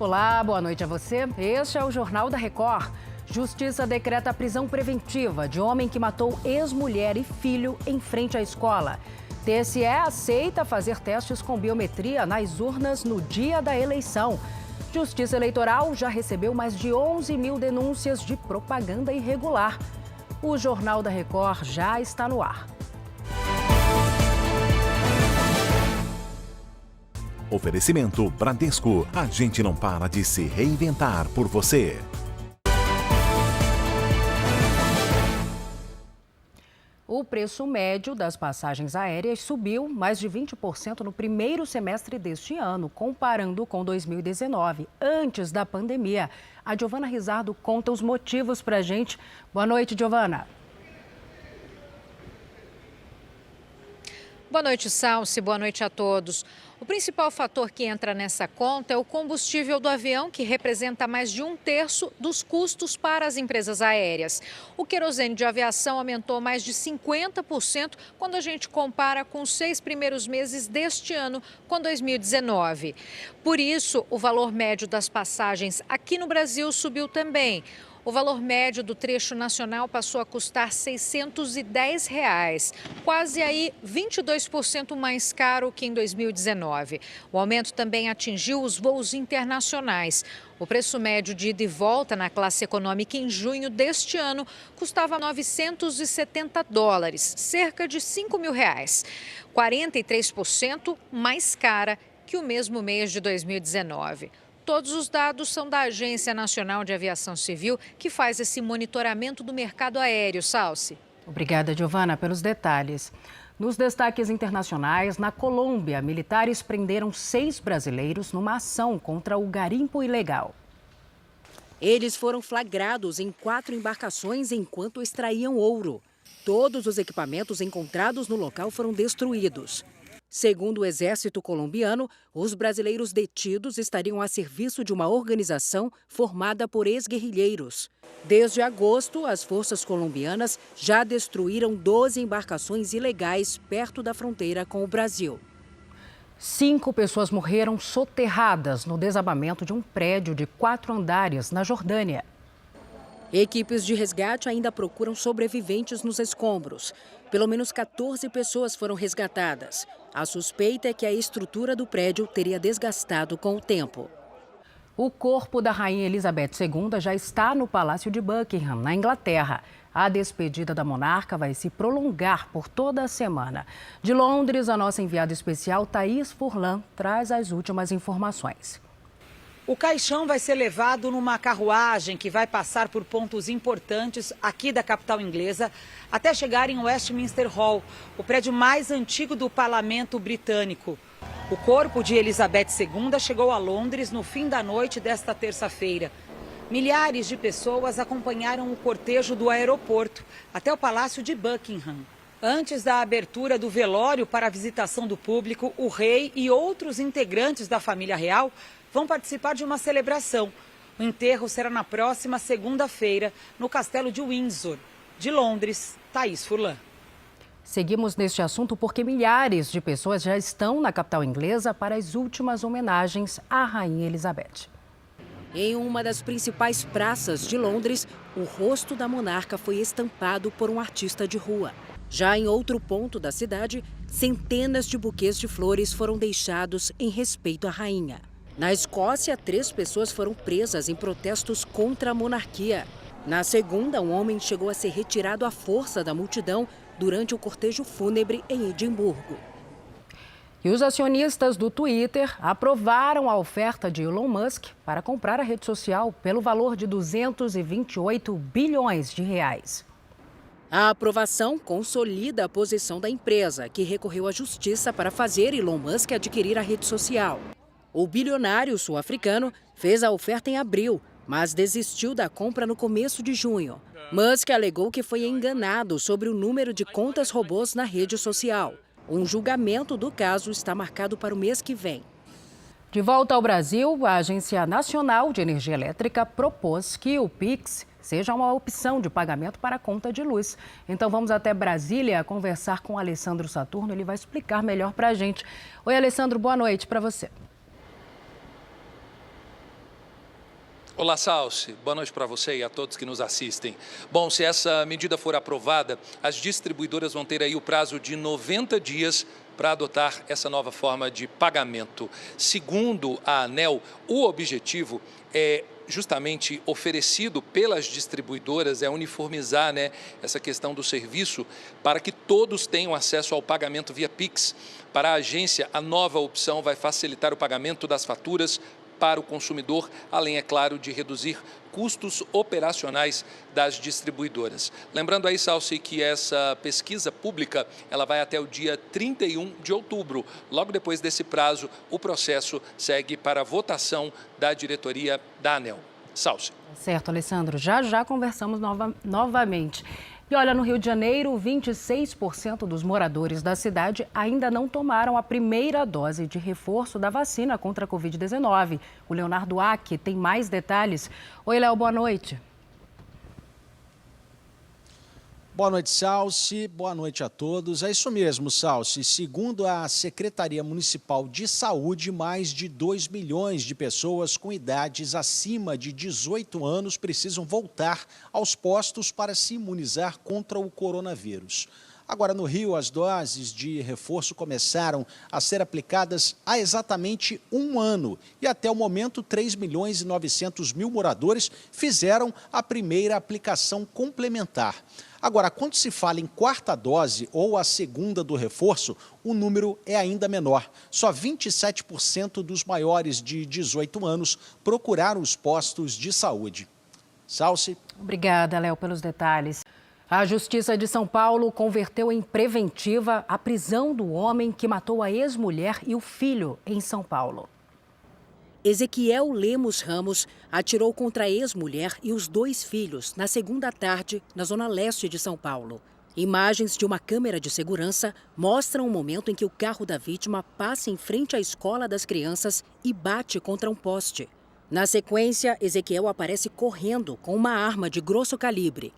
Olá, boa noite a você. Este é o Jornal da Record. Justiça decreta prisão preventiva de homem que matou ex-mulher e filho em frente à escola. TSE aceita fazer testes com biometria nas urnas no dia da eleição. Justiça Eleitoral já recebeu mais de 11 mil denúncias de propaganda irregular. O Jornal da Record já está no ar. Oferecimento Bradesco. A gente não para de se reinventar por você. O preço médio das passagens aéreas subiu mais de 20% no primeiro semestre deste ano, comparando com 2019, antes da pandemia. A Giovana Rizardo conta os motivos para a gente. Boa noite, Giovana. Boa noite, Salsi. Boa noite a todos. O principal fator que entra nessa conta é o combustível do avião, que representa mais de 1/3 dos custos para as empresas aéreas. O querosene de aviação aumentou mais de 50% quando a gente compara com os 6 primeiros meses deste ano, com 2019. Por isso, o valor médio das passagens aqui no Brasil subiu também. O valor médio do trecho nacional passou a custar R$ 610, quase aí 22% mais caro que em 2019. O aumento também atingiu os voos internacionais. O preço médio de ida e volta na classe econômica em junho deste ano custava $970, cerca de R$ 5.000, 43% mais cara que o mesmo mês de 2019. Todos os dados são da Agência Nacional de Aviação Civil, que faz esse monitoramento do mercado aéreo. Salsi. Obrigada, Giovana, pelos detalhes. Nos destaques internacionais, na Colômbia, militares prenderam 6 brasileiros numa ação contra o garimpo ilegal. Eles foram flagrados em 4 embarcações enquanto extraíam ouro. Todos os equipamentos encontrados no local foram destruídos. Segundo o exército colombiano, os brasileiros detidos estariam a serviço de uma organização formada por ex-guerrilheiros. Desde agosto, as forças colombianas já destruíram 12 embarcações ilegais perto da fronteira com o Brasil. 5 pessoas morreram soterradas no desabamento de um prédio de 4 andares na Jordânia. Equipes de resgate ainda procuram sobreviventes nos escombros. Pelo menos 14 pessoas foram resgatadas. A suspeita é que a estrutura do prédio teria desgastado com o tempo. O corpo da Rainha Elizabeth II já está no Palácio de Buckingham, na Inglaterra. A despedida da monarca vai se prolongar por toda a semana. De Londres, a nossa enviada especial, Thaís Furlan, traz as últimas informações. O caixão vai ser levado numa carruagem que vai passar por pontos importantes aqui da capital inglesa até chegar em Westminster Hall, o prédio mais antigo do parlamento britânico. O corpo de Elizabeth II chegou a Londres no fim da noite desta terça-feira. Milhares de pessoas acompanharam o cortejo do aeroporto até o Palácio de Buckingham. Antes da abertura do velório para a visitação do público, o rei e outros integrantes da família real vão participar de uma celebração. O enterro será na próxima segunda-feira, no Castelo de Windsor. De Londres, Thaís Furlan. Seguimos neste assunto porque milhares de pessoas já estão na capital inglesa para as últimas homenagens à Rainha Elizabeth. Em uma das principais praças de Londres, o rosto da monarca foi estampado por um artista de rua. Já em outro ponto da cidade, centenas de buquês de flores foram deixados em respeito à rainha. Na Escócia, 3 pessoas foram presas em protestos contra a monarquia. Na segunda, um homem chegou a ser retirado à força da multidão durante o cortejo fúnebre em Edimburgo. E os acionistas do Twitter aprovaram a oferta de Elon Musk para comprar a rede social pelo valor de 228 bilhões de reais. A aprovação consolida a posição da empresa, que recorreu à justiça para fazer Elon Musk adquirir a rede social. O bilionário sul-africano fez a oferta em abril, mas desistiu da compra no começo de junho. Musk alegou que foi enganado sobre o número de contas robôs na rede social. Um julgamento do caso está marcado para o mês que vem. De volta ao Brasil, a Agência Nacional de Energia Elétrica propôs que o Pix seja uma opção de pagamento para a conta de luz. Então vamos até Brasília conversar com o Alessandro Saturno, ele vai explicar melhor para a gente. Oi, Alessandro, boa noite para você. Olá, Salsi. Boa noite para você e a todos que nos assistem. Bom, se essa medida for aprovada, as distribuidoras vão ter aí o prazo de 90 dias para adotar essa nova forma de pagamento. Segundo a ANEEL, o objetivo é justamente oferecido pelas distribuidoras, é uniformizar, essa questão do serviço para que todos tenham acesso ao pagamento via Pix. Para a agência, a nova opção vai facilitar o pagamento das faturas para o consumidor, além, é claro, de reduzir custos operacionais das distribuidoras. Lembrando aí, Salsi, que essa pesquisa pública ela vai até o dia 31 de outubro. Logo depois desse prazo, o processo segue para a votação da diretoria da ANEEL. Salsi. Certo, Alessandro. Já conversamos novamente. E olha, no Rio de Janeiro, 26% dos moradores da cidade ainda não tomaram a primeira dose de reforço da vacina contra a Covid-19. O Leonardo Aque tem mais detalhes. Oi, Léo, boa noite. Boa noite, Salsi. Boa noite a todos. É isso mesmo, Salsi. Segundo a Secretaria Municipal de Saúde, mais de 2 milhões de pessoas com idades acima de 18 anos precisam voltar aos postos para se imunizar contra o coronavírus. Agora, no Rio, as doses de reforço começaram a ser aplicadas há exatamente um ano. E até o momento, 3.900.000 moradores fizeram a primeira aplicação complementar. Agora, quando se fala em quarta dose ou a segunda do reforço, o número é ainda menor. Só 27% dos maiores de 18 anos procuraram os postos de saúde. Salsi. Obrigada, Léo, pelos detalhes. A Justiça de São Paulo converteu em preventiva a prisão do homem que matou a ex-mulher e o filho em São Paulo. Ezequiel Lemos Ramos atirou contra a ex-mulher e os 2 filhos na segunda tarde, na zona leste de São Paulo. Imagens de uma câmera de segurança mostram o momento em que o carro da vítima passa em frente à escola das crianças e bate contra um poste. Na sequência, Ezequiel aparece correndo com uma arma de grosso calibre.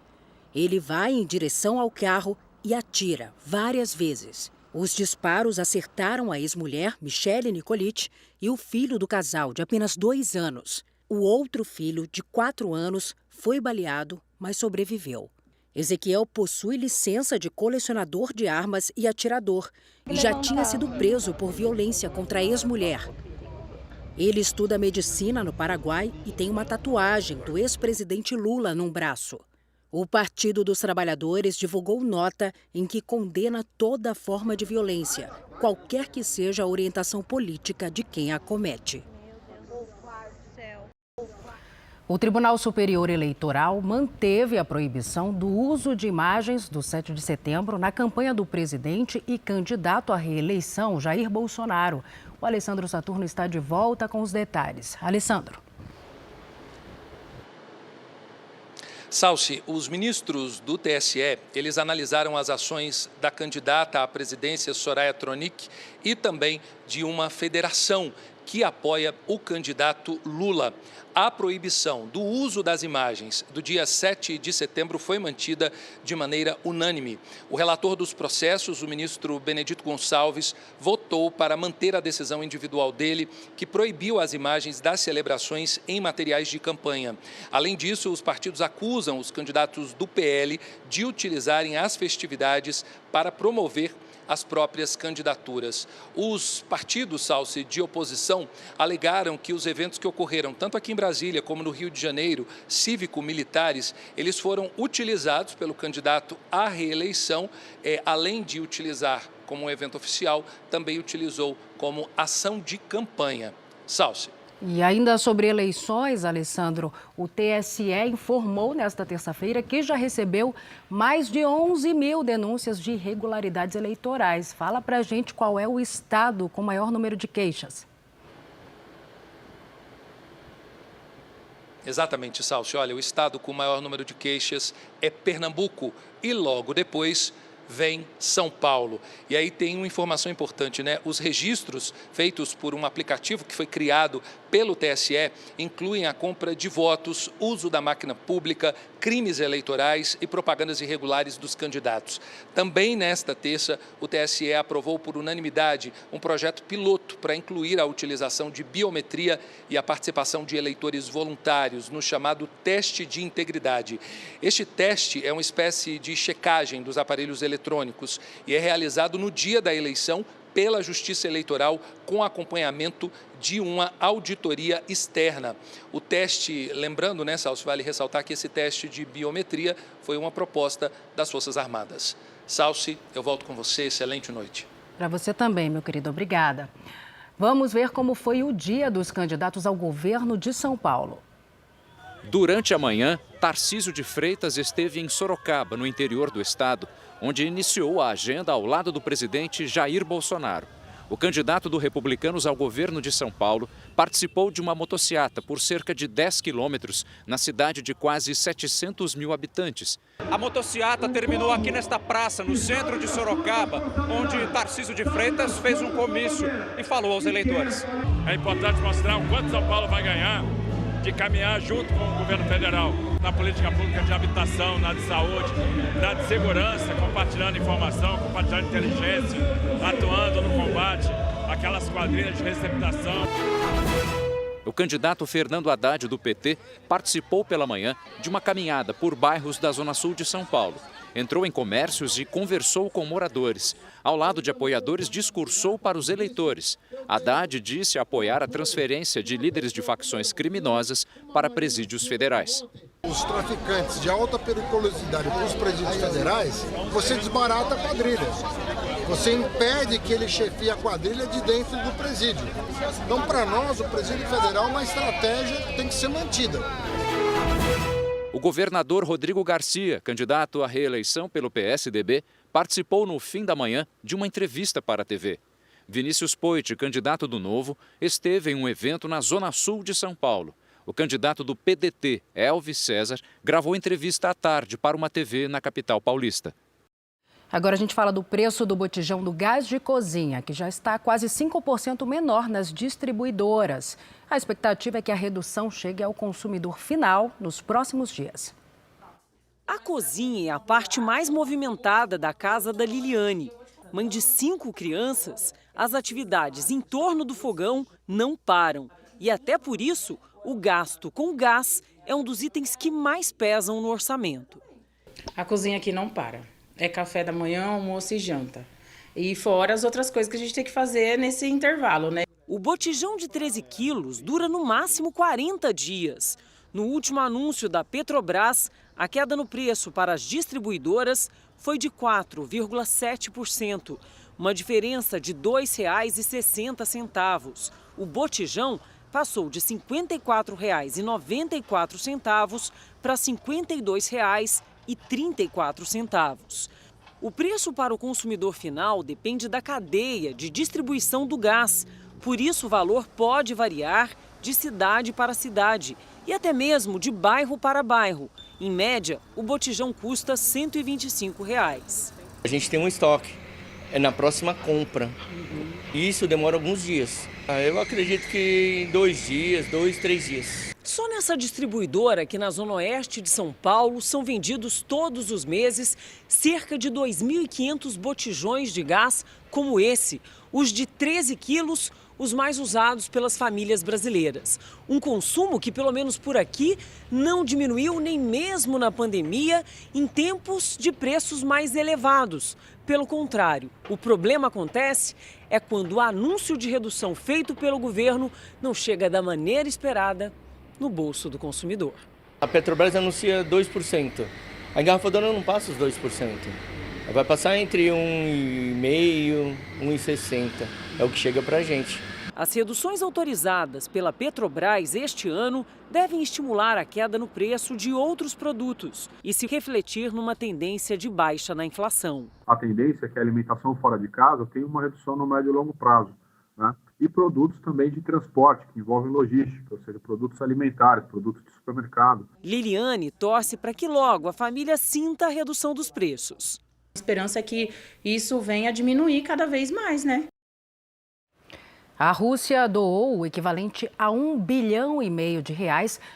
Ele vai em direção ao carro e atira várias vezes. Os disparos acertaram a ex-mulher, Michele Nicolite, e o filho do casal, de apenas 2 anos. O outro filho, de 4 anos, foi baleado, mas sobreviveu. Ezequiel possui licença de colecionador de armas e atirador e já tinha sido preso por violência contra a ex-mulher. Ele estuda medicina no Paraguai e tem uma tatuagem do ex-presidente Lula num braço. O Partido dos Trabalhadores divulgou nota em que condena toda forma de violência, qualquer que seja a orientação política de quem a comete. O Tribunal Superior Eleitoral manteve a proibição do uso de imagens do 7 de setembro na campanha do presidente e candidato à reeleição, Jair Bolsonaro. O Alessandro Saturno está de volta com os detalhes. Alessandro. Salsi, os ministros do TSE, eles analisaram as ações da candidata à presidência, Soraya Tronic, e também de uma federação que apoia o candidato Lula. A proibição do uso das imagens do dia 7 de setembro foi mantida de maneira unânime. O relator dos processos, o ministro Benedito Gonçalves, votou para manter a decisão individual dele, que proibiu as imagens das celebrações em materiais de campanha. Além disso, os partidos acusam os candidatos do PL de utilizarem as festividades para promover as próprias candidaturas. Os partidos, Salsi, de oposição, alegaram que os eventos que ocorreram, tanto aqui em Brasília como no Rio de Janeiro, cívico-militares, eles foram utilizados pelo candidato à reeleição, além de utilizar como um evento oficial, também utilizou como ação de campanha. Salsi. E ainda sobre eleições, Alessandro, o TSE informou nesta terça-feira que já recebeu mais de 11 mil denúncias de irregularidades eleitorais. Fala pra gente qual é o estado com maior número de queixas. Exatamente, Salsi. Olha, o estado com o maior número de queixas é Pernambuco e logo depois vem São Paulo. E aí tem uma informação importante, né? Os registros feitos por um aplicativo que foi criado pelo TSE incluem a compra de votos, uso da máquina pública, crimes eleitorais e propagandas irregulares dos candidatos. Também nesta terça, o TSE aprovou por unanimidade um projeto piloto para incluir a utilização de biometria e a participação de eleitores voluntários no chamado teste de integridade. Este teste é uma espécie de checagem dos aparelhos eletrônicos e é realizado no dia da eleição pela Justiça Eleitoral com acompanhamento de uma auditoria externa. O teste, lembrando, né, Salsi, vale ressaltar que esse teste de biometria foi uma proposta das Forças Armadas. Salsi, eu volto com você. Excelente noite. Para você também, meu querido. Obrigada. Vamos ver como foi o dia dos candidatos ao governo de São Paulo. Durante a manhã, Tarcísio de Freitas esteve em Sorocaba, no interior do estado, onde iniciou a agenda ao lado do presidente Jair Bolsonaro. O candidato do Republicanos ao governo de São Paulo participou de uma motociata por cerca de 10 quilômetros na cidade de quase 700 mil habitantes. A motociata terminou aqui nesta praça, no centro de Sorocaba, onde Tarcísio de Freitas fez um comício e falou aos eleitores. É importante mostrar o quanto São Paulo vai ganhar de caminhar junto com o governo federal na política pública de habitação, na de saúde, na de segurança, compartilhando informação, compartilhando inteligência, atuando no combate àquelas quadrilhas de receptação. O candidato Fernando Haddad, do PT, participou pela manhã de uma caminhada por bairros da Zona Sul de São Paulo. Entrou em comércios e conversou com moradores. Ao lado de apoiadores, discursou para os eleitores. Haddad disse apoiar a transferência de líderes de facções criminosas para presídios federais. Os traficantes de alta periculosidade para os presídios federais, você desbarata a quadrilha. Você impede que ele chefie a quadrilha de dentro do presídio. Então, para nós, o presídio federal é uma estratégia que tem que ser mantida. O governador Rodrigo Garcia, candidato à reeleição pelo PSDB, participou no fim da manhã de uma entrevista para a TV. Vinícius Poit, candidato do Novo, esteve em um evento na Zona Sul de São Paulo. O candidato do PDT, Elvis César, gravou entrevista à tarde para uma TV na capital paulista. Agora a gente fala do preço do botijão do gás de cozinha, que já está quase 5% menor nas distribuidoras. A expectativa é que a redução chegue ao consumidor final nos próximos dias. A cozinha é a parte mais movimentada da casa da Liliane. Mãe de 5 crianças, as atividades em torno do fogão não param. E até por isso, o gasto com gás é um dos itens que mais pesam no orçamento. A cozinha aqui não para. É café da manhã, almoço e janta. E fora as outras coisas que a gente tem que fazer nesse intervalo, né? O botijão de 13 quilos dura no máximo 40 dias. No último anúncio da Petrobras, a queda no preço para as distribuidoras foi de 4,7%, uma diferença de R$ 2,60. O botijão passou de R$ 54,94 para R$ 52,34. O preço para o consumidor final depende da cadeia de distribuição do gás. Por isso, o valor pode variar de cidade para cidade e até mesmo de bairro para bairro. Em média, o botijão custa R$ 125. A gente tem um estoque, é na próxima compra. E isso demora alguns dias. Eu acredito que 2 dias, 2, 3 dias. Só nessa distribuidora aqui na Zona Oeste de São Paulo são vendidos todos os meses cerca de 2.500 botijões de gás como esse, os de 13 quilos, os mais usados pelas famílias brasileiras. Um consumo que, pelo menos por aqui, não diminuiu nem mesmo na pandemia, em tempos de preços mais elevados. Pelo contrário, o problema acontece é quando o anúncio de redução feito pelo governo não chega da maneira esperada no bolso do consumidor. A Petrobras anuncia 2%. A engarrafadora não passa os 2%. Vai passar entre 1,5% e 1,60%. É o que chega para a gente. As reduções autorizadas pela Petrobras este ano devem estimular a queda no preço de outros produtos e se refletir numa tendência de baixa na inflação. A tendência é que a alimentação fora de casa tenha uma redução no médio e longo prazo, né? E produtos também de transporte, que envolvem logística, ou seja, produtos alimentares, produtos de supermercado. Liliane torce para que logo a família sinta a redução dos preços. A esperança é que isso venha a diminuir cada vez mais, né? A Rússia doou o equivalente a R$1,5 bilhão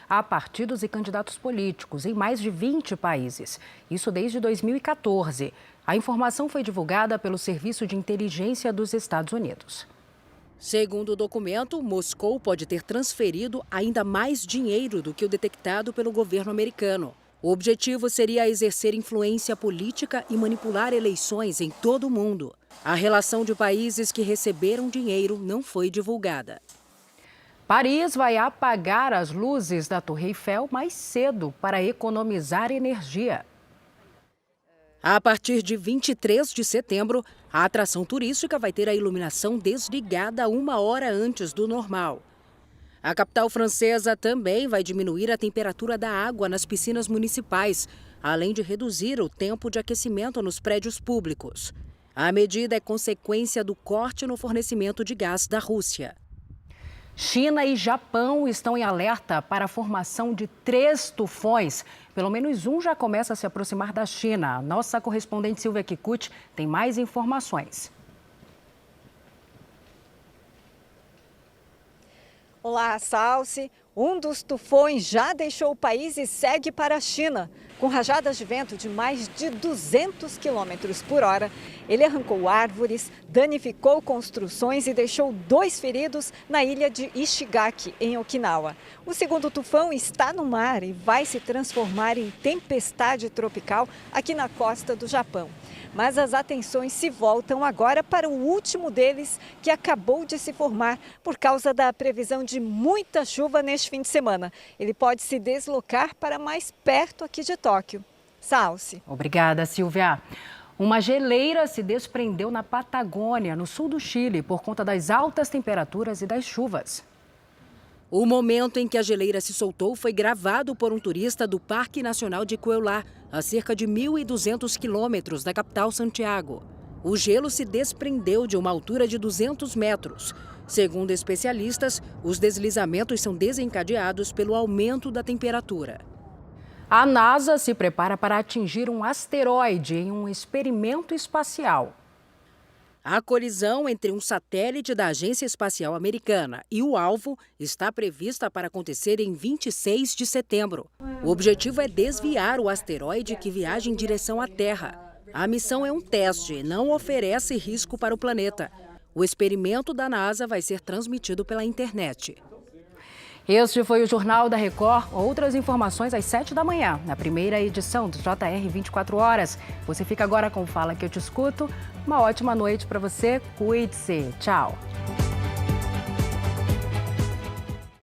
a partidos e candidatos políticos em mais de 20 países. Isso desde 2014. A informação foi divulgada pelo Serviço de Inteligência dos Estados Unidos. Segundo o documento, Moscou pode ter transferido ainda mais dinheiro do que o detectado pelo governo americano. O objetivo seria exercer influência política e manipular eleições em todo o mundo. A relação de países que receberam dinheiro não foi divulgada. Paris vai apagar as luzes da Torre Eiffel mais cedo para economizar energia. A partir de 23 de setembro, a atração turística vai ter a iluminação desligada 1 hora antes do normal. A capital francesa também vai diminuir a temperatura da água nas piscinas municipais, além de reduzir o tempo de aquecimento nos prédios públicos. A medida é consequência do corte no fornecimento de gás da Rússia. China e Japão estão em alerta para a formação de 3 tufões. Pelo menos um já começa a se aproximar da China. Nossa correspondente Silvia Kikuchi tem mais informações. Olá, Salsi. Um dos tufões já deixou o país e segue para a China. Com rajadas de vento de mais de 200 km por hora, ele arrancou árvores, danificou construções e deixou 2 feridos na ilha de Ishigaki, em Okinawa. O segundo tufão está no mar e vai se transformar em tempestade tropical aqui na costa do Japão. Mas as atenções se voltam agora para o último deles, que acabou de se formar por causa da previsão de muita chuva neste fim de semana. Ele pode se deslocar para mais perto aqui de Tóquio. Salsi. Obrigada, Silvia. Uma geleira se desprendeu na Patagônia, no sul do Chile, por conta das altas temperaturas e das chuvas. O momento em que a geleira se soltou foi gravado por um turista do Parque Nacional de Cuellar, a cerca de 1.200 quilômetros da capital Santiago. O gelo se desprendeu de uma altura de 200 metros. Segundo especialistas, os deslizamentos são desencadeados pelo aumento da temperatura. A NASA se prepara para atingir um asteroide em um experimento espacial. A colisão entre um satélite da Agência Espacial Americana e o alvo está prevista para acontecer em 26 de setembro. O objetivo é desviar o asteroide que viaja em direção à Terra. A missão é um teste e não oferece risco para o planeta. O experimento da NASA vai ser transmitido pela internet. Este foi o Jornal da Record. Outras informações às 7 da manhã, na primeira edição do JR 24 Horas. Você fica agora com Fala Que Eu Te Escuto. Uma ótima noite para você. Cuide-se. Tchau.